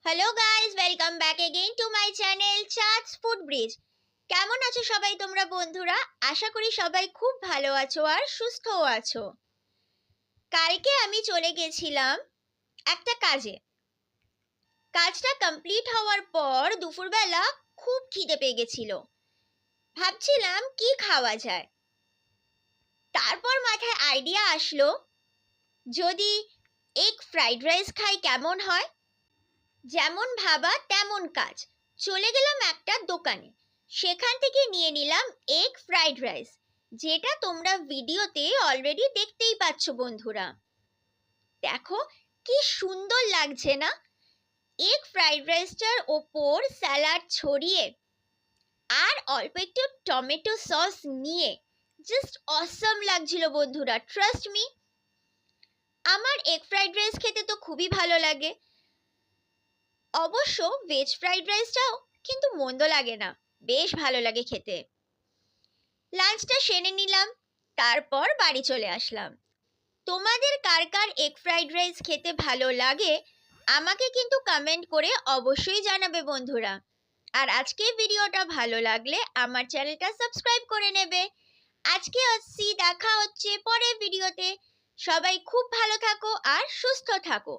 Hello guys, welcome back again to my channel Chand's food bridge. কেমন আছো সবাই তোমরা বন্ধুরা? আশা করি সবাই খুব ভালো আছো আর সুস্থও আছো। কালকে আমি চলে গেছিলাম একটা কাজটা কমপ্লিট হওয়ার পর দুপুরবেলা খুব খিদে পেয়ে গেছিল। ভাবছিলাম কি খাওয়া যায়। তারপর মাথায় আইডিয়া আসলো, যদি এগ ফ্রাইড রাইস খাই কেমন হয়। যেমন ভাবা তেমন কাজ। চলে গেলাম একটা দোকানে, সেখান থেকে নিয়ে নিলাম এগ ফ্রাইড রাইস, যেটা তোমরা ভিডিওতে অলরেডি দেখতেই পাচ্ছ বন্ধুরা। দেখো কি সুন্দর লাগছে না? এগ ফ্রাইড রাইসটার ওপর স্যালাড ছড়িয়ে আর অল্প একটু টমেটো সস নিয়ে জাস্ট অসম লাগছিল বন্ধুরা, ট্রাস্ট মি। আমার এগ ফ্রাইড রাইস খেতে তো খুবই ভালো লাগে। অবশ্য ভেজ ফ্রাইড রাইসটাও কিন্তু মন্দ লাগে না, বেশ ভালো লাগে খেতে। লাঞ্চটা সেরে নিলাম, তারপর বাড়ি চলে আসলাম। তোমাদের কার কার এগ ফ্রাইড রাইস খেতে ভালো লাগে আমাকে কিন্তু কমেন্ট করে অবশ্যই জানাবে বন্ধুরা। আর আজকের ভিডিওটা ভালো লাগলে আমার চ্যানেলটা সাবস্ক্রাইব করে নেবে। আজকে আসছি, দেখা হচ্ছে পরের ভিডিওতে। সবাই খুব ভালো থাকো আর সুস্থ থাকো।